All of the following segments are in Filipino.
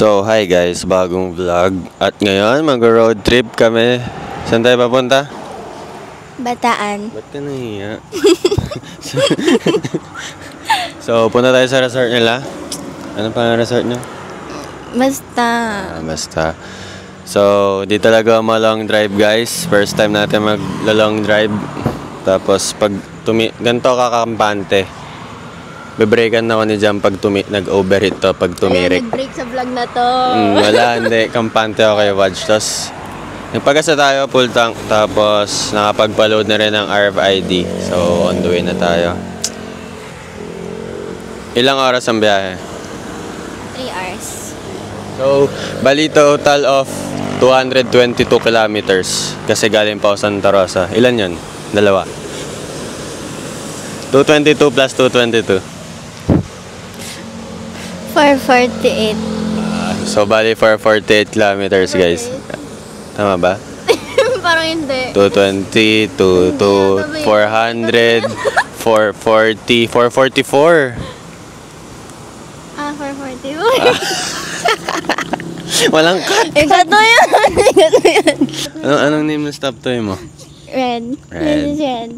So, hi guys, bagong vlog. At ngayon, mag-road trip kami. Saan tayo papunta? Bataan. Ba't ka nahiya? So, punta tayo sa resort nila. Ano pa ang resort nyo? Basta. Basta. So, di talaga long drive guys. First time natin mag-long drive. Tapos, pag ganito kakampante. Bebreakan ako ni Jam pag nag-overheat to, pag tumirik. Ayaw nag-break sa vlog na to. Wala, hindi. Kampante ako kay Wadge. Tapos, nagpagasa tayo, full tank. Tapos, nakapagpa-load na rin ng RFID. So, on the way na tayo. Ilang oras ang biyahe? 3 hours. So, bali total of 222 kilometers. Kasi galing pa ako Santa Rosa. Ilan yun? Dalawa. 222 plus 222. 448. So, bali 448 kilometers, guys. Tama ba? Parang hindi. 220, 400, 440, 444. 444. Walang cut. Ikaw to yan. Anong name ng stop toy mo? Red. Red. This is red.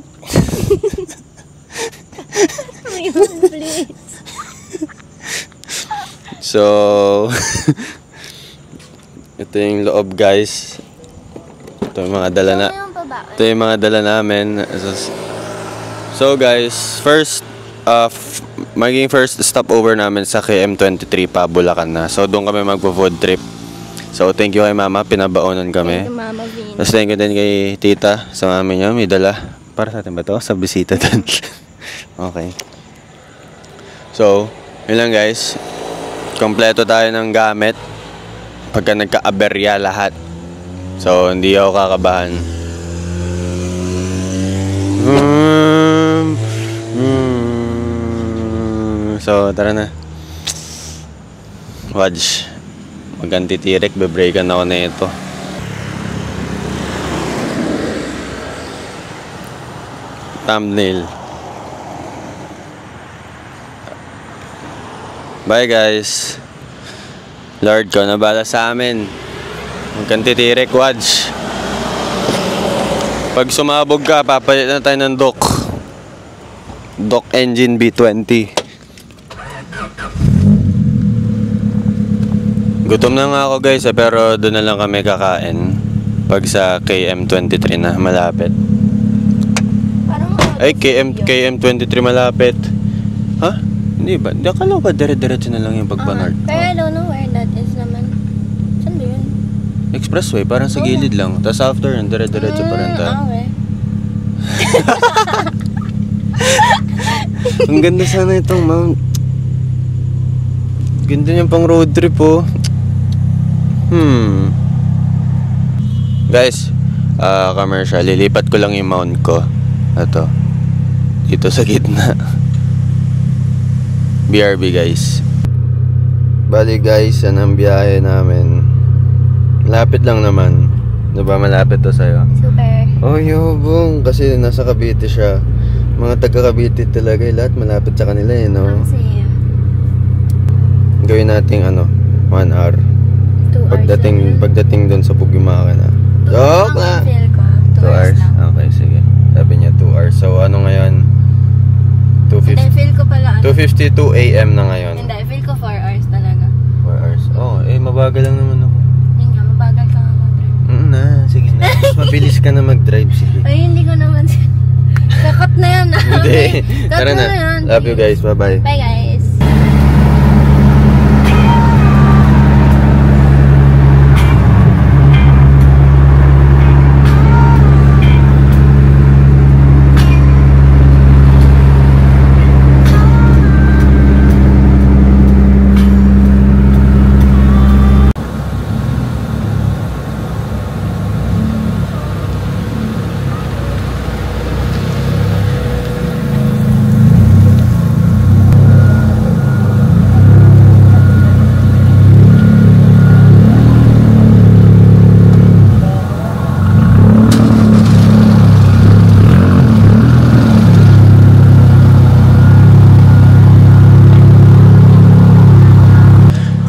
Please. So, ito yung loob guys. Ito yung mga dala na. Ito yung mga dala namin. So guys, maging first stopover namin sa KM23 pa, Bulacan na. So doon kami magpo-food trip. So thank you kay Mama, pinabaonan kami. Thank you, Mama Vin. Tapos thank you din kay Tita sa mami niyo, may dala. Para sa atin ba to? Sa bisita doon. Okay. So, yun lang guys. Kompleto tayo ng gamit pagka nagka-aberya lahat. So, hindi ako kakabahan. So, tara na. Wadge. Mag-antitirik. Bebreakan ako na ito. Thumbnail. Bye guys. Lord ko, nabala sa amin. Magkantitirik, Wadge. Pag sumabog ka, papalit na tayo ng dock. Dock engine B20. Gutom na nga ako guys, pero doon na lang kami kakain. Pag sa KM23 na, malapit. Ay, KM23 malapit. Ha? Hindi ba? Akala ko ba dire-diretso na lang yung pag-Banard? Pero I don't know where that is naman. Saan ba yun? Expressway, parang sa gilid lang. Tapos after, dire-diretso pa rin tayo. Okay. Ang ganda sana itong mount. Ganda niyang pang road trip oh. Guys, commercial. Lilipat ko lang yung mount ko. Ito. Dito sa gitna. BRB guys. Bali guys, yan ang biyahe namin. Malapit lang naman. Diba malapit to sa'yo? Super. Oh yobong. Kasi nasa Cavite siya. Mga taga Cavite talaga. Lahat malapit sa kanila eh no? Same. Gawin natin 1 hour. 2 hours. Pagdating doon sa Pugimaka na. Joke na! 2 hours? Okay, sige. Sabi niya 2 hours. So ano ngayon? 2:52 AM na ngayon. Hindi, feel ko 4 hours talaga. 4 hours? Oh, mabagal lang naman ako. Yun nga, mabagal ka nga mag-drive. Sige na. Mas mabilis ka na mag-drive, sige. Ay, hindi ko naman. Kakot na yan. Hindi. Tara na. Love you guys. Bye-bye. Bye guys.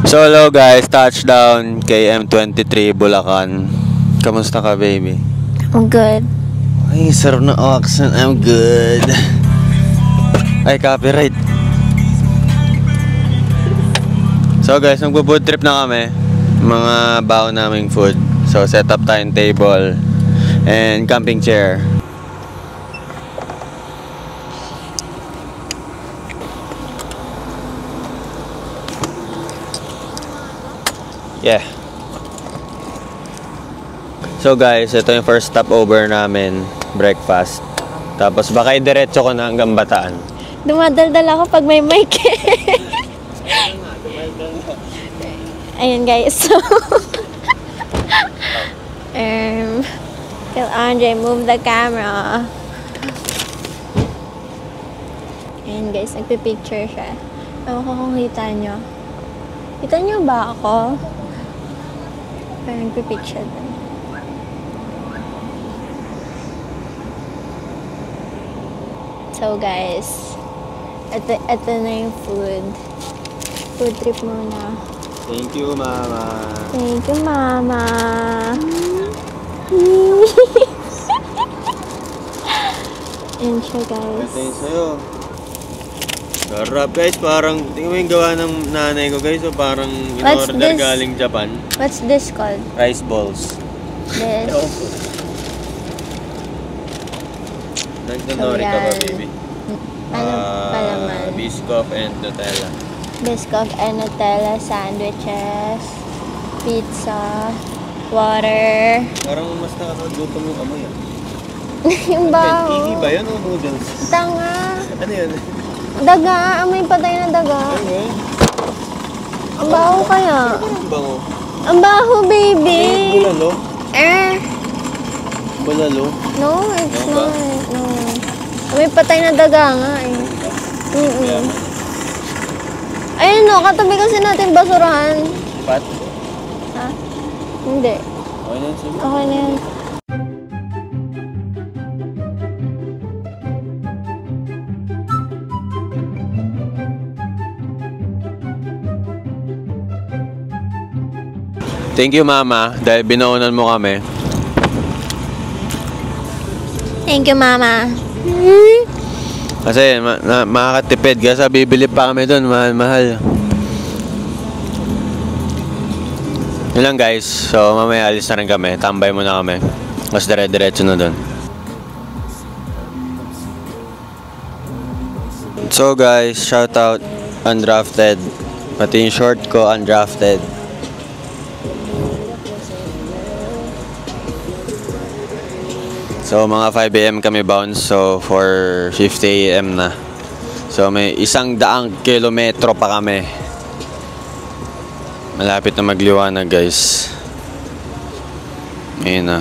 So hello guys, touchdown kay M23 Bulacan. Kamusta ka baby? I'm good. Ay, sarap na oxen. I'm good. Ay, copyright. So guys, magpo-food trip na kami. Mga baon naming food. So set up tayong table and camping chair. Yeah. So guys, ito yung first stopover namin, breakfast. Tapos baka diretso ko na hanggang Bataan. Dumadaldal ako pag may mic. Ayun guys, so Kill Andre, move the camera. Ayun guys, nagpipicture siya. Ewan ko kung kita nyo. Kita nyo ba ako? Pero nagpipicture din. So guys, ito na yung food. Food trip muna. Thank you, Mama. Thank you, Mama. Ayan siya, guys. Ito yung sa'yo. Sarap guys, parang tingnan mo yung gawa ng nanay ko guys. So parang What's in-order this? galing Japan. What's this called? Rice balls. This. Nagtanori ka ba, yan. baby? Palaman. Biscoff and Nutella. Biscoff and Nutella sandwiches. Pizza. Water. Parang mas nakakagutom yung amoy ah. Yung baho. Tiki ba yan o noodles? Tanga. Ano yan? Daga. Amoy patay na daga. Ano? Ang baho kaya. Ang bango. Ang baho, baby. Bulalo? Bulalo? No, it's Ano ba? not. No. Amoy patay na daga nga eh. Yeah. Ayun no, katabi kasi natin basurahan. Pat? Ha? Hindi. Okay na yun, sige. Okay na yan. Thank you, Mama, dahil binaunan mo kami. Thank you, Mama. Kasi makakatipid ka sa bibili pa kami doon, mahal-mahal. Yun lang guys, so mamaya alis na rin kami, tambay muna kami. Mas dire-diretso na doon. So guys, shout out Undrafted. Pati yung short ko, Undrafted. So mga 5 AM kami bounce, so for 50 AM na. So may 100 kilometro pa kami. Malapit na magliwanag guys. Ayun na.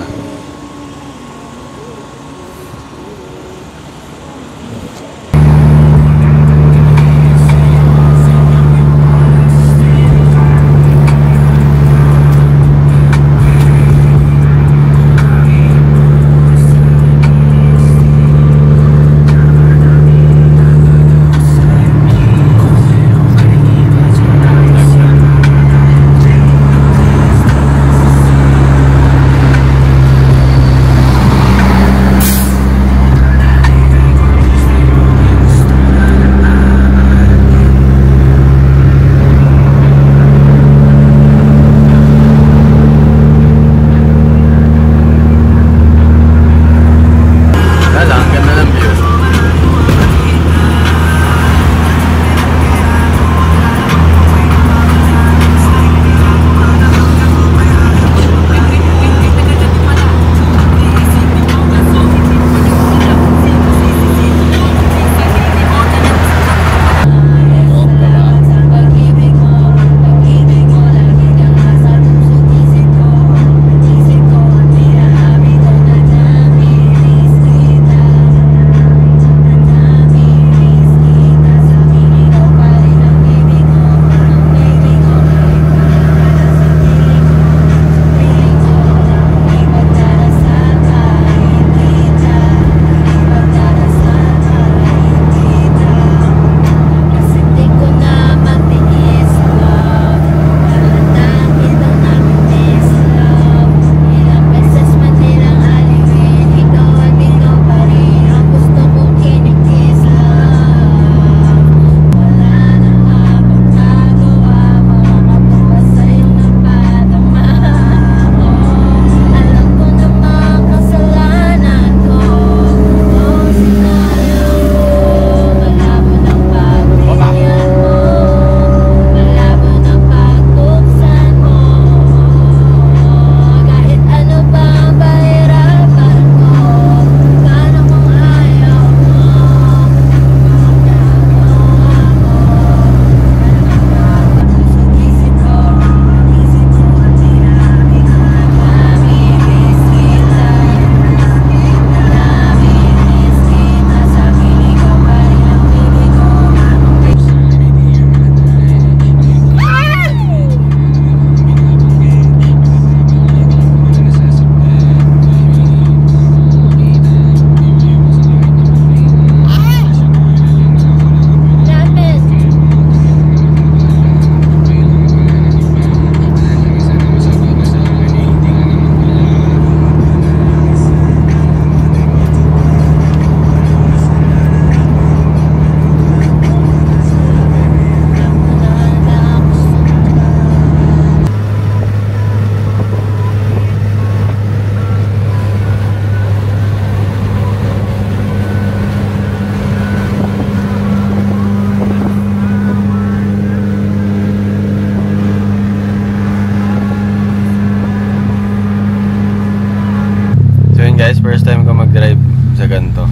sa ganito.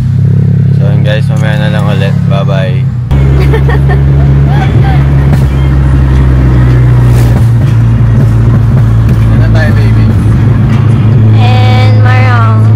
So yun guys, mamaya na lang ulit. Bye-bye. Ano tayo, baby? And Marong.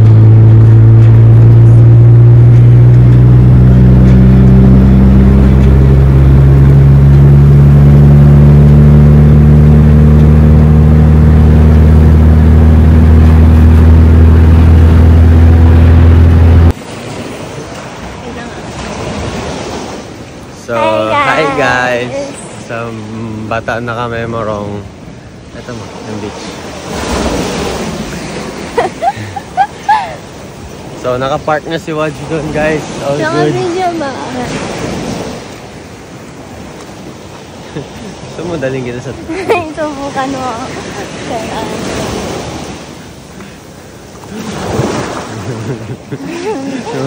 So, hi guys! So, bata na kami, Morong. Ito mo, yung beach. So, nakapark na si Wadj doon guys. All good. Naka-video ba? So, madaling kita sa... Subukan mo.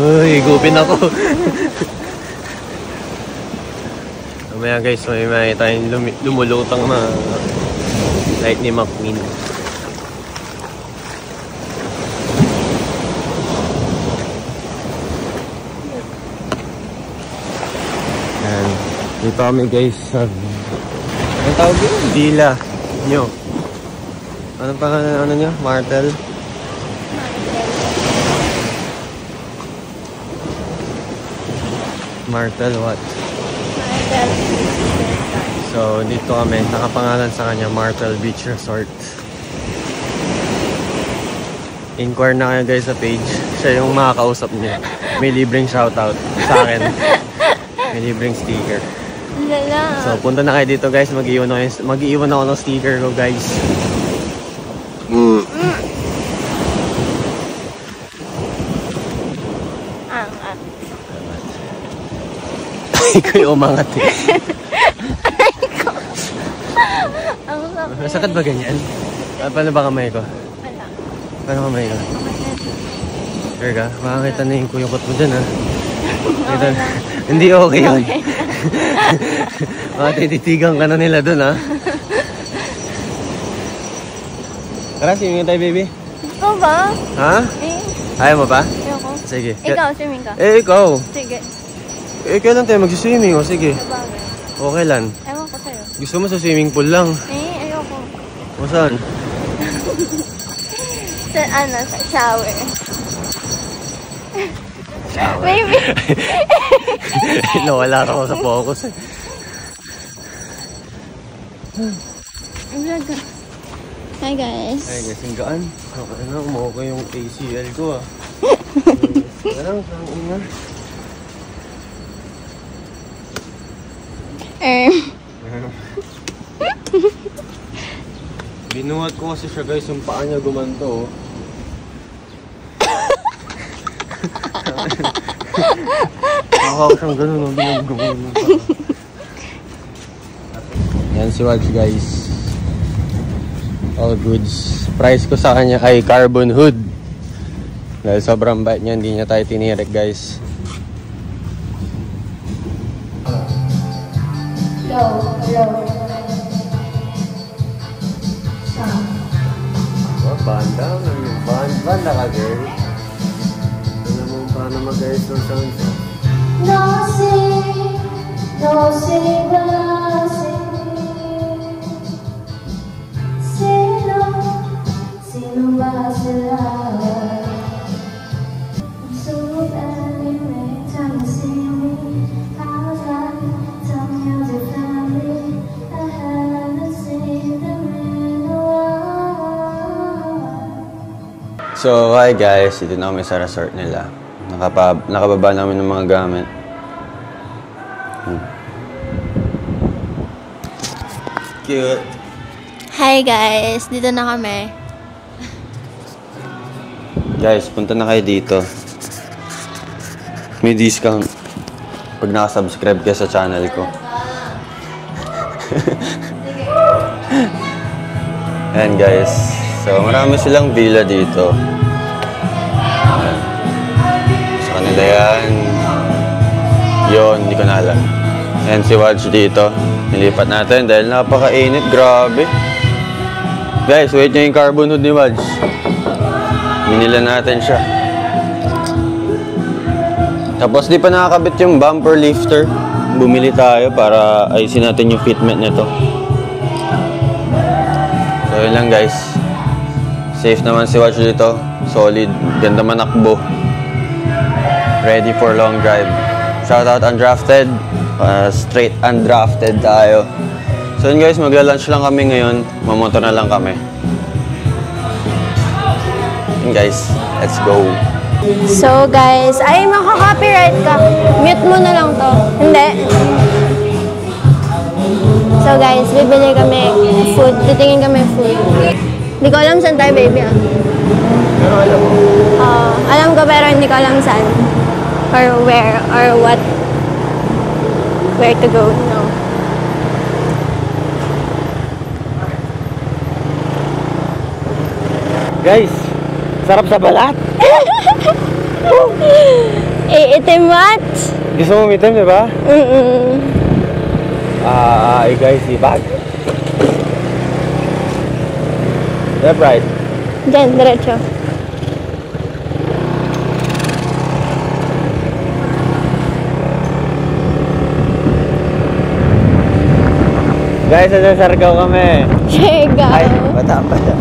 Uy, gupin ako. Mamaya guys, may tayong lumulutang na light ni McQueen. Yan. Dito kami guys sa... Anong tawag yun? Villa nyo. Anong pangalan ano nyo? Martel? Martel what? So, dito kami, nakapangalan sa kanya, Martel Beach Resort. Inquire na kayo guys sa page. Siya yung makakausap niya. May libreng shoutout sa akin. May libreng sticker. So, punta na kayo dito guys. Mag-iwan ako ng sticker ko guys. Ikaw yung umangat eh. Masakit ba ganyan? Paano ba kamay ko? Wala. Paano kamay ko? Sure ka? Makakita na yung kuyukot mo dyan ha. Okay Hindi okay yun. Matititigan ka na nila dun ha. Tara, swimming tayo baby. Ikaw ba? Ha? Ayaw mo pa? Ayoko. Sige. Ikaw, swimming ka? Ikaw. Sige. Kailan tayo mag-swimming? O sige. Sabagay. Okay lang. Ewan ko sa'yo. Gusto mo sa swimming pool lang? Ayoko. O saan? Sa shower. Maybe. Nawala ako sa focus eh. Hi guys. Ay, gasing gaan. Okay na, umuha yung ACL ko ah. Parang, saan nga? Binuhat ko kasi siya guys, yung paa niya gumanto oh. Ako siyang ganun oh, binagumon yung paa. Yan si Wadj guys. All goods. Price ko sa kanya ay carbon hood. Dahil sobrang bait niya, hindi niya tayo tinirik guys. Hello. Banda? Banda ka girl? Alam mo paano mag-ayos ng sound ko? No sé, sino va a ser So, hi guys. Dito na kami sa resort nila. Nakababa namin ng mga gamit. Cute. Hi guys, dito na kami. Guys, punta na kayo dito. May discount pag nakasubscribe ka sa channel ko. Ayan guys. So, marami silang villa dito. Ayan. Sa kanila yan. Yun, hindi ko na alam. Ayan si Wadj dito. Nilipat natin dahil napakainit. Grabe. Guys, wait nyo yung carbon hood ni Wadj. Minila natin siya. Tapos di pa nakakabit yung bumper lifter. Bumili tayo para ayusin natin yung fitment nito. So yun lang guys. Safe naman si Watch dito. Solid. Ganda manakbo. Ready for long drive. Shoutout Undrafted. Straight undrafted tayo. So yun guys, magla-lunch lang kami ngayon. Mamotor na lang kami. Yun guys, let's go. So guys, ay maka-copyright ka. Mute mo na lang to. Hindi. So guys, bibili kami food. Titingin kami food. Hindi ko alam saan tayo, baby ah. Pero alam mo. Alam ko pero hindi ko alam saan. Or where, or what. Where to go, no. Guys, sarap sa balat. Itim what? Gusto mo umitim, di ba? Guys, ibag. Left, right. Diyan, diretso. Guys, sa Sargaw kami. Sigaw. Ay, bata pa siya.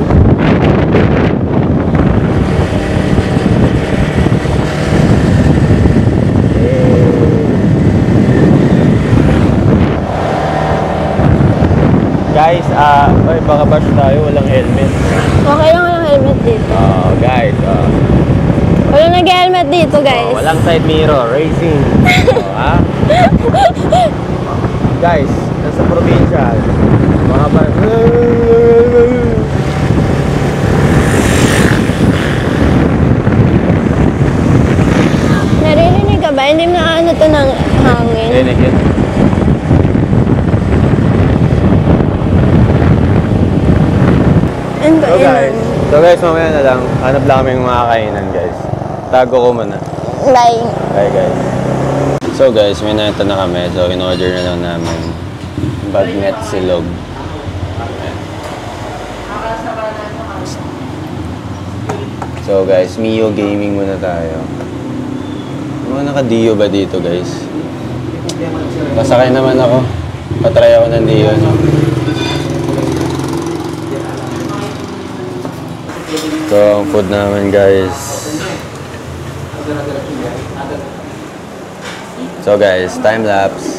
Guys, baka bash tayo, walang helmet. Okay lang walang helmet dito. Guys, Walang nag-helmet dito, guys. walang side mirror, racing. Ha? Guys, nasa probinsya. Mga bash. Naririnig ka ba? Hindi mo na ano to ng hangin. Rinig yun. So guys, mamaya na lang. Hanap lang kami ng mga kainan, guys. Tago ko muna. Bye. Bye, guys. So guys, may neta na kami. So in-order na lang namin bagnet silog. So guys, Mio Gaming muna tayo. Mga naka-Dio ba dito, guys? Pasakay naman ako. Patry ako ng Dio, no? So, ang food namin, guys. So, guys, time lapse.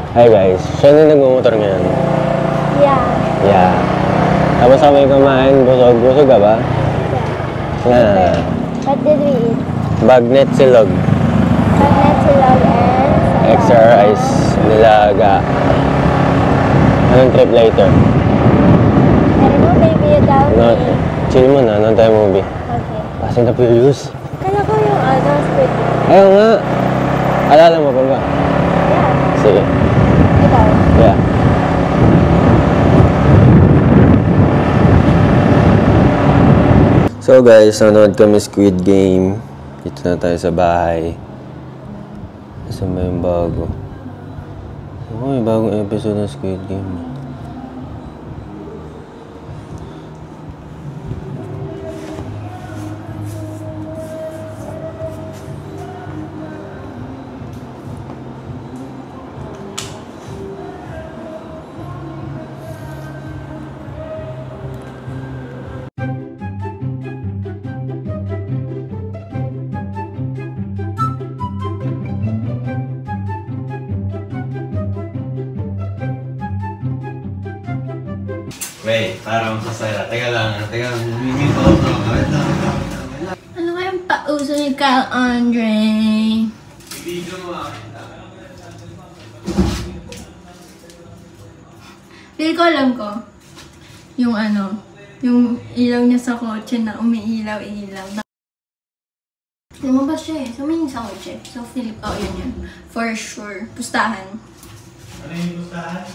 Hi guys, siya na nagmumotor ngayon. Yeah. Yeah. Tapos kami kumain, busog. Busog ka ba? Yeah. What did we eat? Bagnet silog. Bagnet silog and Extra rice. Nilaga. Anong trip later? I don't know, baby, you tell No, me. chill muna. Anong tayo movie? Okay. Fast and the Furious. Kala ko yung squid. Ayaw nga. Alala mo pa ba? Yeah. Sige. Ikaw. Yeah. So guys, nanonood kami Squid Game. Dito na tayo sa bahay. Saan ba yung bago? Oh, may bagong episode ng Squid Game. Wait, parang kasaya. Teka lang. Humingi ko ako. Wait lang. Ano kayang pauso ni Kyle Andre? Video mo Feel ko alam ko. Yung yung ilaw niya sa kotse na umiilaw-ilaw. Lumabas siya eh. Sumingin sa kotse. So, feel ko yun. For sure. Pustahan. Ano yung pustahan?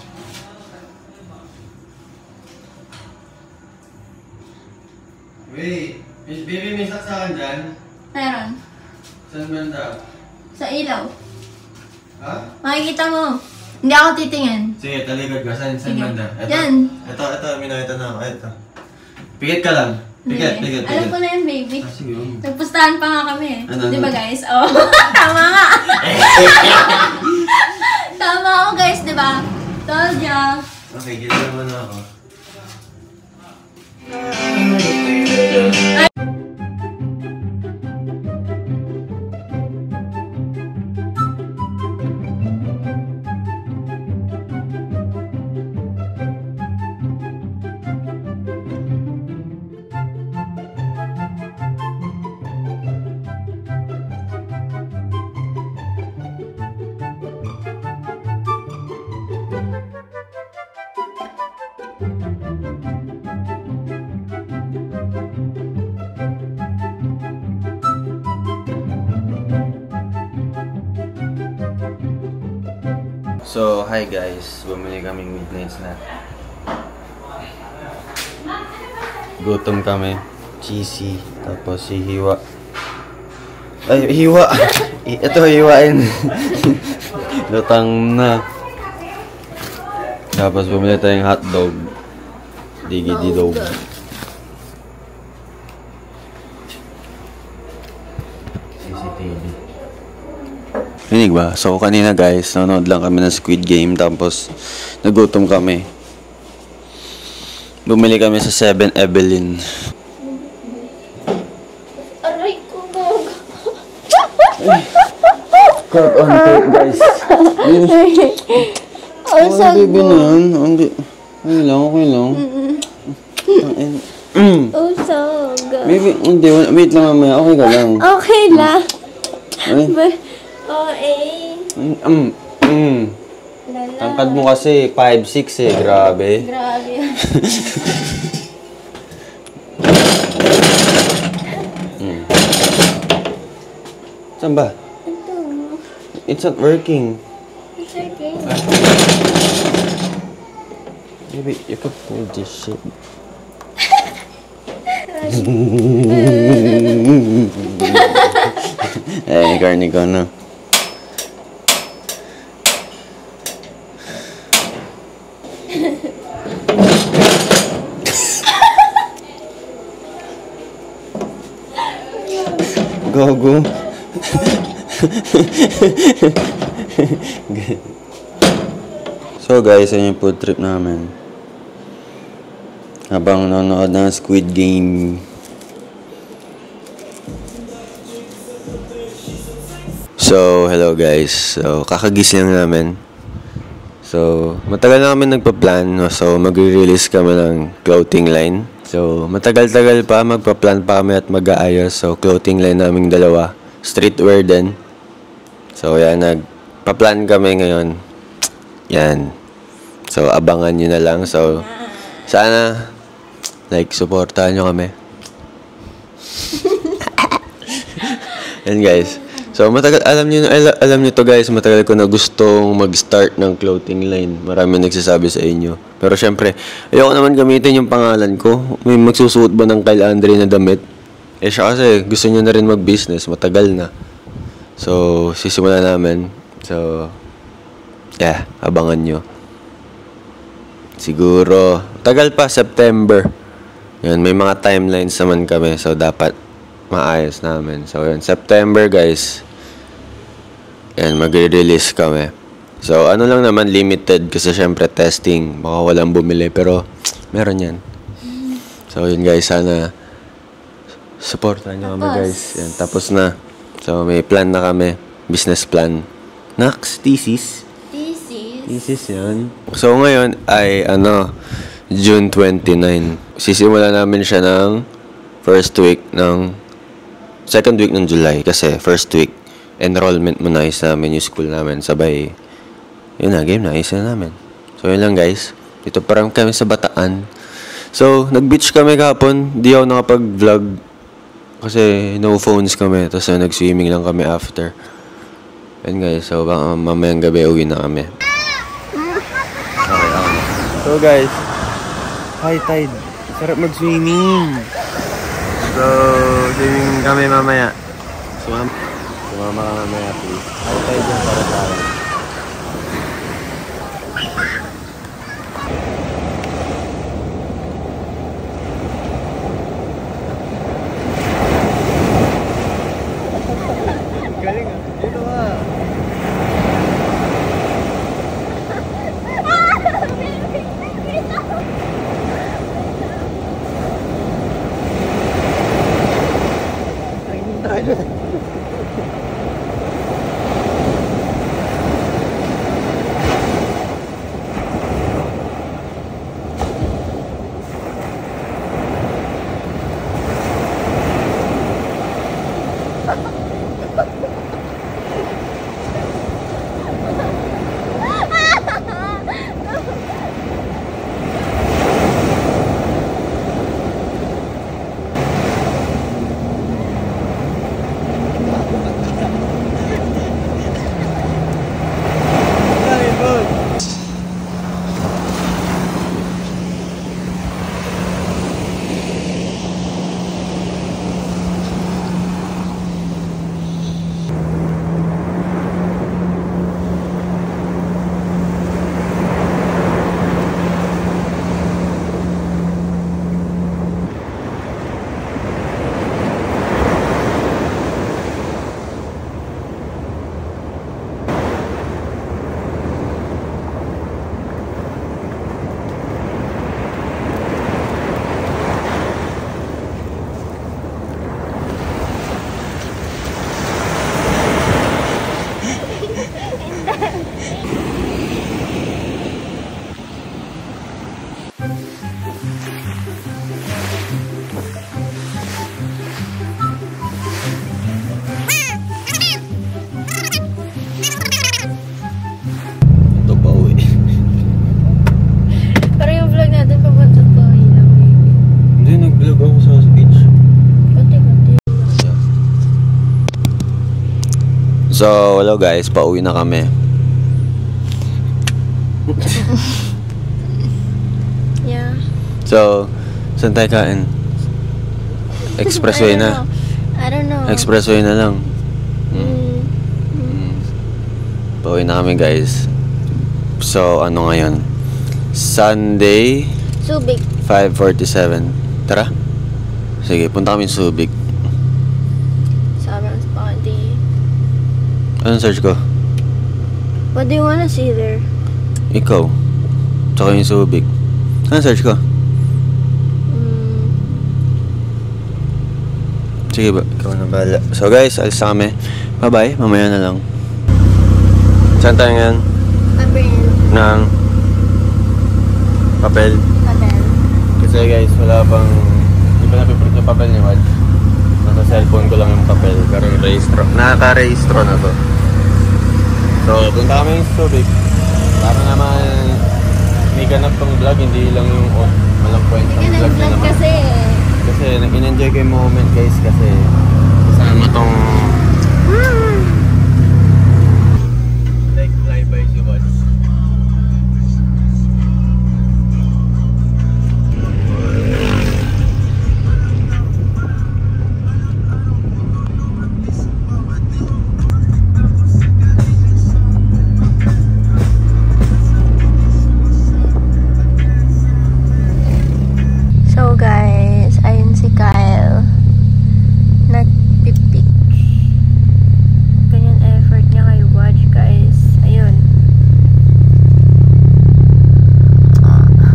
Wait, baby, may saksakan dyan? Meron. Saan banda? Sa ilaw. Ha? Makikita mo. Hindi ako titingin. Sige, talikod ka. Saan Sige. banda? Yan. Ito, minakita na ako. Ito. Pikit ka lang. Pikit. Alam ko na yan, baby. Sige. Nagpustahan pa nga kami eh. Ano? Di ba guys? Oh, tama nga. Tama ako guys, di ba? Told ya. Okay, gila naman ako. So, hi guys. Bumili kaming midnight snack. Gutom kami. Cheesy. Tapos si Hiwa. Ay, Hiwa! Ito, hiwain. Lutang na. Tapos bumili tayong hotdog. Digididog. CCTV. Rinig ba? So kanina guys, nanonood lang kami ng Squid Game tapos nagutom kami. Bumili kami sa 7 Evelyn. Aray ko, Bog. Cut on tape guys. Ang sagot. Okay lang. Oh, sagot. Baby, hindi. Wait lang mamaya. Okay ka lang. Okay lang. Ay. Oh, eh. Lala. Tangkad mo kasi 5'6" eh. Grabe. Grabe. Saan ba? Ito. It's not working. It's okay. Baby, you can pull this shit. Eh, karni ko na. Gogo. So guys, yun yung food trip namin. Habang nanonood ng Squid Game. So, hello guys. So, kakagising lang namin. So, matagal na kami nagpa-plan. So, magre-release kami ng clothing line. So, matagal-tagal pa. Magpa-plan pa kami at mag-aayos. So, clothing line naming dalawa. Streetwear din. So, yan. Nagpa-plan kami ngayon. Yan. So, abangan nyo na lang. So, sana, supportahan nyo kami. Yan guys. So, matagal, alam nyo to guys, matagal ko na gustong mag-start ng clothing line. Marami nagsasabi sa inyo. Pero syempre, ayoko naman gamitin yung pangalan ko. May magsusuot ba ng Kyle Andre na damit? Eh siya kasi, gusto niya na rin mag-business, matagal na. So, sisimulan namin. So, yeah, abangan nyo. Siguro, tagal pa, September. Yan, may mga timelines naman kami. So, dapat maayos namin. So, yun. September, guys. Yan, magre-release kami. So, ano lang naman, limited. Kasi, syempre, testing. Baka walang bumili. Pero, meron yan. So, yun, guys. Sana, supportan nyo kami, guys. Yan, tapos na. So, may plan na kami. Business plan. Next, thesis. Thesis yan. So, ngayon ay, June 29. Sisimula namin siya ng second week ng July. Kasi first week, enrollment mo na namin yung school namin. Sabay, yun na, game na, isa na namin. So, yun lang guys. Dito parang kami sa Bataan. So, nag-beach kami kahapon. Di ako nakapag-vlog. Kasi no phones kami. Tapos nag-swimming lang kami after. Yun guys. So, mamayang gabi uwi na kami. Okay. So guys, high tide. Sarap mag-swimming. So, swimming kami mamaya. Sumama ka mamaya, please. High tide yan para sa akin. So, hello guys, pauwi na kami. Yeah. So, saan tayo kain? Expressway na. I don't know. Expressway na lang. Pauwi na kami guys. So, ano ngayon? Sunday, Subic. 5:47. Tara. Sige, punta kami Subic. Sobrang spotty. Anong search ko? What do you wanna see there? Ikaw. Tsaka yung Subic. Anong search ko? Sige ba? Ikaw na bahala. So guys, alis na kami. Bye-bye. Mamaya na lang. Saan tayo ngayon? Papel. Ng papel. Papel. Kasi guys, wala pang... Hindi pa napiprint yung papel ni Wad. Nasa cellphone ko lang yung papel. Pero rehistro. Nakaka-rehistro na to. So, punta kami yung Subic. Para naman may ganap tong vlog. Hindi lang yung walang point ng vlog na naman. Kasi in-enjoy ko yung moment guys. Kasi kasama tong... Like flyby si Wad. So guys, ayun si Kyle. Nagpipik. Ganyan effort niya kay Watch guys. Ayun. Ano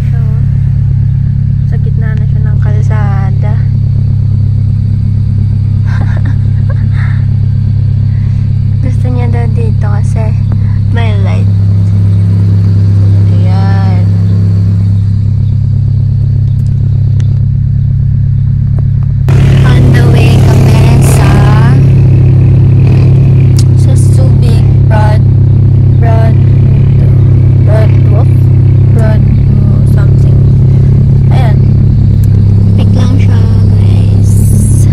siya oh. Sa gitna na siya ng kalsada. Gusto niya daw dito kasi may light. Ayan. On the way kami sa Subic Broad something. Ayan. Pick lang siya guys.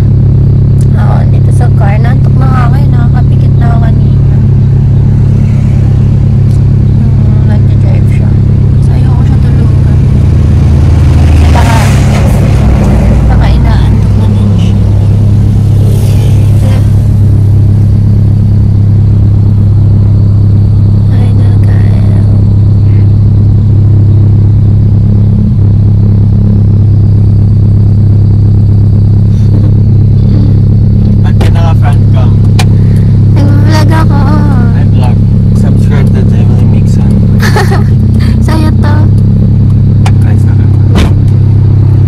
Ako dito sa car. Nantok na ako eh. Nakakapikit na ako kanina. Nag-drive siya. So, ayoko siya tulungan. Baka inaantok na din siya. Ay, nagkaya. At pinaka-front cam. Nag-vlog ako. I vlog. Subscribe to Emily Mixon. Sa'yo to. Guys,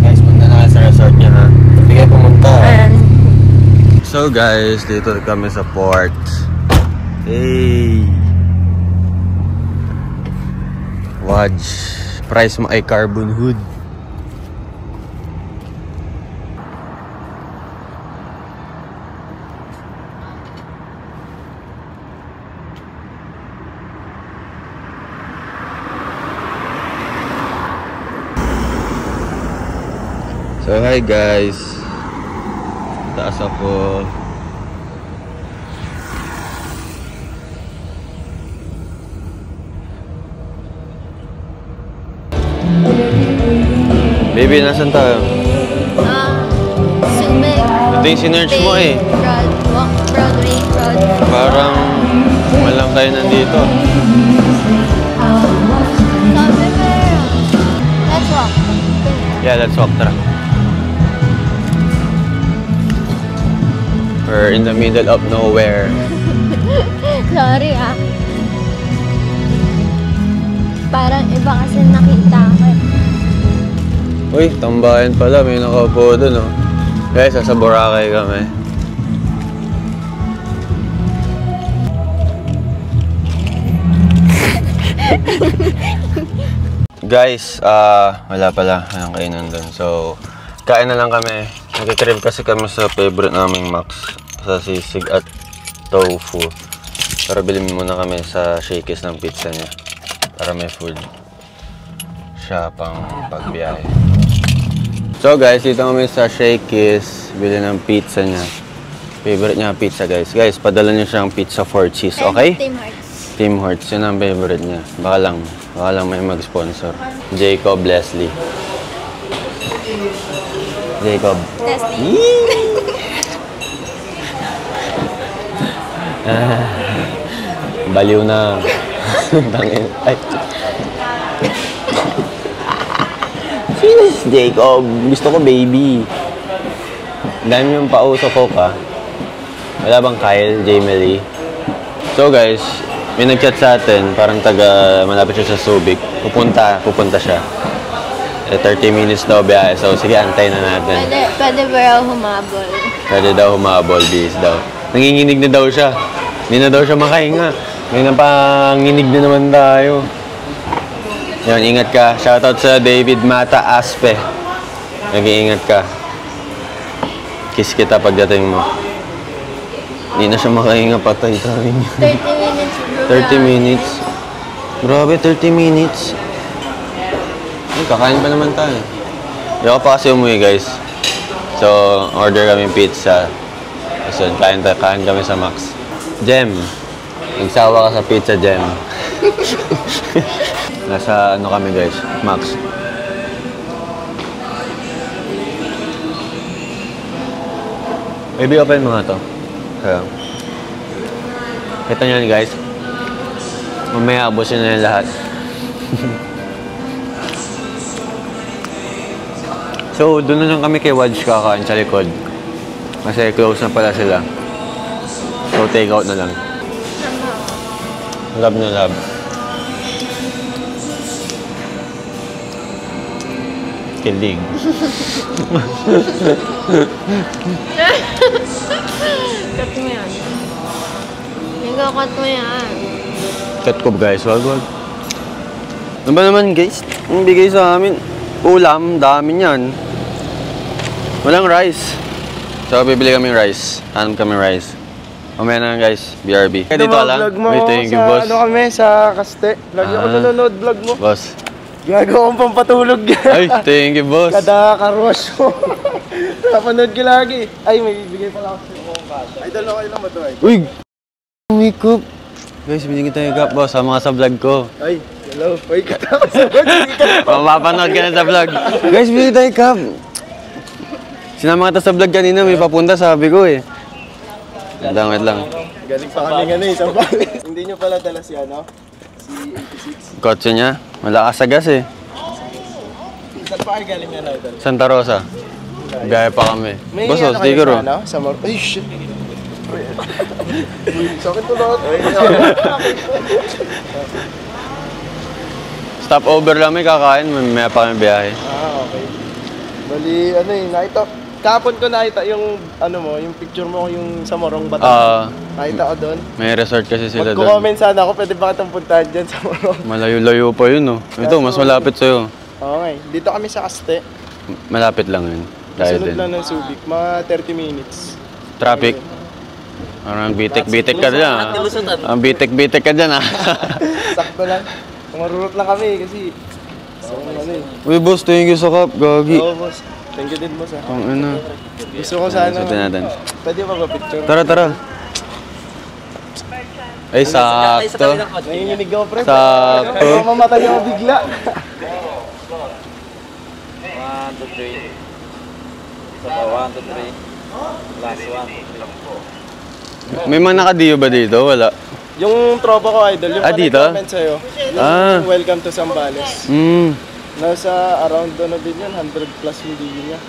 guys, punta na kayo sa resort niya ha. Hindi kayo pumunta. Ayan. So guys, dito kami sa port. Hey! Watch. Price mo ay carbon hood. So hi guys. Taas ako. Baby, nasan tayo? Subic. Ito yung sinerch mo eh. Broadway. Parang walang tayo nandito. Let's walk. Yeah, let's walk, tara. We're in the middle of nowhere. Sorry ah. Parang iba kasi nakita ko eh. Uy, tambayan pala. May nakaupo doon, oh. Guys, sa Boracay kami. Guys, wala pala. Walang kainan doon. So, kain na lang kami. Nagkikrib kasi kami sa favorite naming Max. Sa sisig at tofu. Pero bilhin muna kami sa Shakey's ng pizza niya. Para may food siya pang pagbiyahe. So guys, dito kami sa Shakey's. Bili ng pizza niya. Favorite niya pizza guys. Guys, padala niyo siyang pizza 4 cheese, okay? Tim Hortons. Tim Hortons, yun ang favorite niya. Baka lang may mag-sponsor. Jacob Leslie. Jacob. Testing. Baliw na. Tangin. Ay. Serious, Jacob. Gusto ko baby. Dami yung pauso ko ka. Wala bang Kyle, Jamie? So guys, may nag-chat sa atin. Parang malapit siya sa Subic. Pupunta siya. 30 minutes daw biyahe. So sige, antayin na natin. Pwede ba humabol? Pwede daw humabol, bis daw. Nanginginig na daw siya. Hindi na daw siya makahinga. May napanginig na naman tayo. Yan, ingat ka. Shoutout sa David Mata Aspe. Nag-iingat ka. Kiss kita pagdating mo. Hindi na siya makahinga, patay tayo. 30 minutes bro. 30 minutes. Grabe, 30 minutes. Ay, kakain pa naman tayo. Hindi ako pa kasi umuwi, guys. So, order kami pizza. So, kain kami sa Max. Jem. Nagsawa ka sa pizza, Jem. Nasa ano kami, guys? Max. Maybe open mo nga to. Kaya. Kita nyo yan, guys. Mamaya abusin na yung lahat. So, doon na lang kami kay Wadj kakain sa likod. Kasi close na pala sila. So, take out na lang. Love na love. Kilig. Cut mo yan. Nagkakat mo yan. Cut ko guys, wag. Ano ba naman guys? Ang bigay sa amin. Ulam, dami niyan. Walang rice. So, bibili kaming rice. Hanap kaming rice. Mamaya na guys, BRB. Kaya dito lang. Wait, thank you, boss. Ano kami sa Kaste. Lagi ako nanonood vlog mo. Boss. Gagawa akong pampatulog yan. Ay, thank you, boss. Kada karwas mo. Napanood ka lagi. Ay, may bibigay pala ako sa mga kasa. Idol na kayo lang ba ito? Uy! Wake up! Guys, binigyan tayo kap, boss. Sa mga sa vlog ko. Ay, hello. Uy, kata ko sa vlog. Mapapanood ka na sa vlog. Guys, binigyan tayo kap. Sinama kita sa vlog kanina. May papunta, sabi ko eh. Wait lang. Galing pa kami nga sa Bales. Hindi nyo pala dala si ano? Si 86. Kotse niya. Malakas sa gas eh. Saan pa kayo galing yan, Idol? Santa Rosa. Biyahe pa kami. May Boss, ano kayo sticker sa oh. ano? Sa Ay, shit. Sakit to lahat. Stop over lang may kakain. May pa kami biyahe. Okay. Bali, ano eh, nakita. Kahapon ko nakita yung, ano mo, yung picture mo, yung sa Morong Bataan. Nakita ko doon. May resort kasi sila doon. Magko-comment sana ako, pwede ba kitang puntahan dyan sa Morong? Malayo-layo pa yun oh. Ito, mas malapit sa'yo. Okay, dito kami sa Kaste. Malapit lang yun. Dahil Sunod din. lang ng Subic, mga 30 minutes. Traffic. Ang bitik-bitik ka dyan ah. Ang bitik-bitik ka dyan ah. Sakto lang. Marurot lang kami kasi. So, ano eh. Uy boss, thank you sa cup. Gagi. Oo, boss. Thank you din, boss. Ang ina. Gusto ko sana. Sutin natin. Pwede ba picture? Tara. Ay, sakto. Nanginginig ako, pre. Sakto. Mamamatay ako bigla. 1, 2, 3. Isa pa, 1, 2, 3. Last 1, 2, 3. May mga nakadiyo ba dito? Wala. Yung tropa ko, Idol, yung dito? comment sa'yo. Yung welcome to Zambales. Nasa around doon na din yun, 100 plus yung video niya.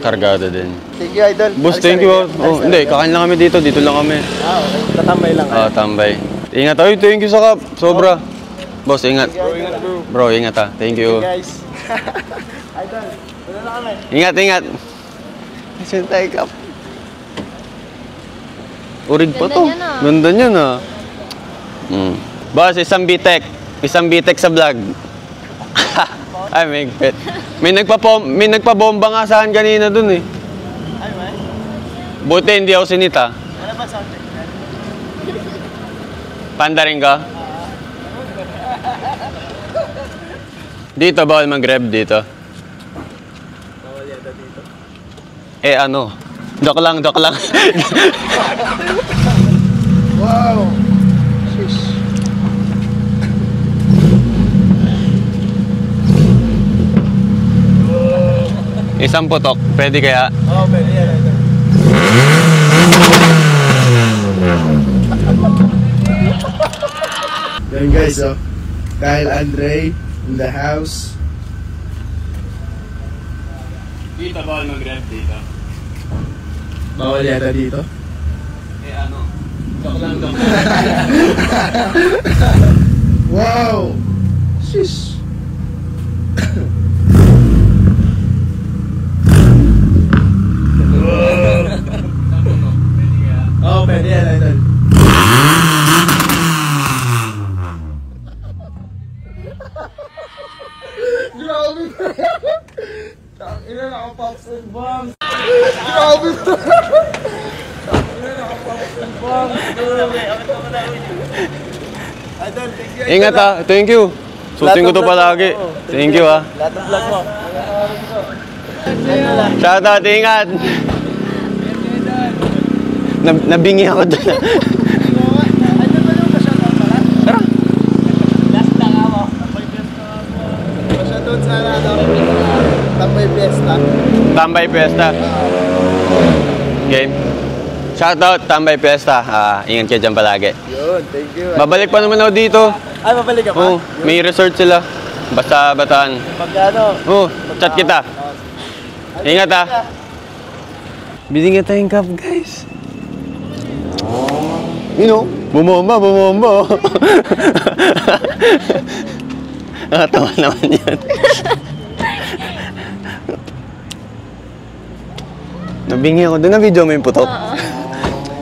Kargado din. Thank you, Idol. Boss, thank you. Oh, hindi, kakain lang kami dito. Dito lang kami. Okay. Tatambay lang. Tambay. Ingat. Ay, thank you sa cup. Sobra. Boss, ingat. Bro, ingat, bro. Bro, ingat ha. Thank you. Guys. Idol, wala na kami. Ingat. Saan tayo cup? Urig pa to. Ganda niya na. Boss, isang bitek. Isang bitek sa vlog. Ay, may pet. May nagpabomba nga saan kanina dun eh. Ay, man. Buti hindi ako sinita. Ano ba sound check? Panda rin ka? Dito, bawal mag-rev dito. ano? Joke lang. Wow! Sheesh. Isang putok, pwede kaya? Oo, pwede yan. Yan guys, oh. Kyle Andre in the house. Dito, bawal mag-grab dito. Bawal yata dito. Ano? Joke lang. Wow! Sheesh. Oo, pwede yan, idol. Grabe. Tangina, naka-pops and bombs. Grabe. Tangina, naka-pops and bombs. Idol, thank you. Ingat ah, thank you. Suting ko to palagi. Thank you ah. Lahat ng vlog mo. Shoutout, ingat. Nabingi ako doon. Tambay Fiesta. Game. Shoutout, Tambay Fiesta. Ingat kayo dyan palagi. Yun, thank you. Babalik pa naman ako dito. Ay, babalik ka pa? Oo, may resort sila. Basta Bataan. Pag ano? Oo, chat kita. Ingat ah. Binigyan tayong cup, guys. You know, bumomba. Nakatawa naman yan. Nabingi ako. Doon na video mo yung putok.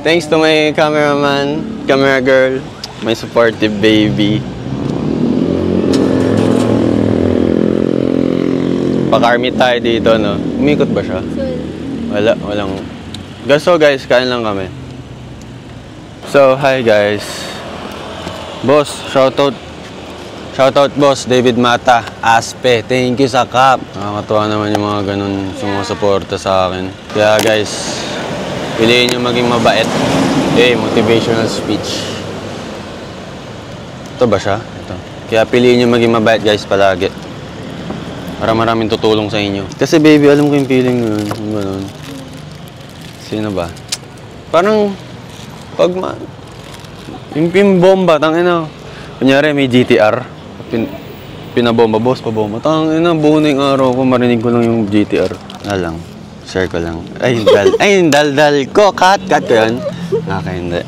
Thanks to my cameraman, camera girl, my supportive baby. Paka-army tayo dito, no? Umikot ba siya? Walang. So guys, kain lang kami. So, hi guys. Boss, shoutout boss, David Mata, Aspe. Thank you sa cup. Nakakatuwa naman yung mga ganun sumusuporta sa akin. Kaya guys, piliin nyo maging mabait. Motivational speech. Ito ba siya? Ito. Kaya piliin nyo maging mabait guys palagi. Para maraming tutulong sa inyo. Kasi baby, alam ko yung feeling nun. Yung ganun. Sino ba? Parang, pag yung bomba, tangina. Kunyari, may GTR. Pinabomba, boss, pabomba. Tangina, buo na yung araw ko, marinig ko lang yung GTR. Lang, share ko lang. Ay, yung dal ko. Cut ko yan. Okay, hindi.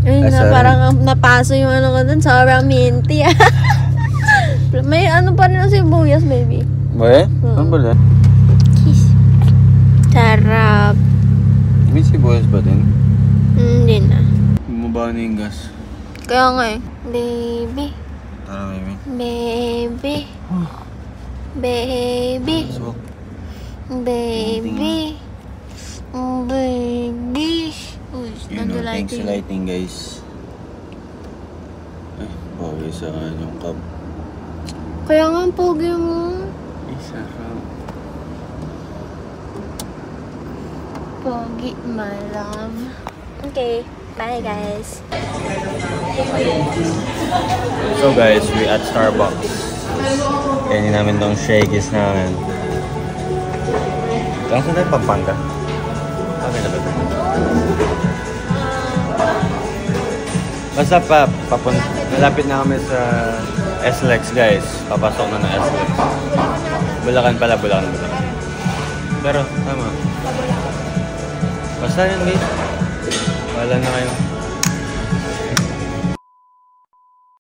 Ayun na, parang napaso yung ano ko dun. Sobrang minty. May ano pa rin ang sibuyas, baby. Ba eh? Ano ba yan? Kiss. Sarap. May sibuyas ba din? Hindi na. Bumaba na yung gas. Kaya nga eh. Baby. Tara, baby. Baby. Baby. Swak. Baby. Baby. Uy, Thanks sa lighting, guys. Ay, pogi sa yung cup. Kaya nga ang pogi mo. Isa ka. Pogi, my love. Okay, bye guys. So guys, we at Starbucks. Kainin namin tong shakies namin. Kaso na yung Pampanga? Okay na ba ito? Basta malapit na kami sa SLEX guys. Papasok na ng SLEX. Bulacan. Pero, tama. Basta yun guys. Wala na kayo.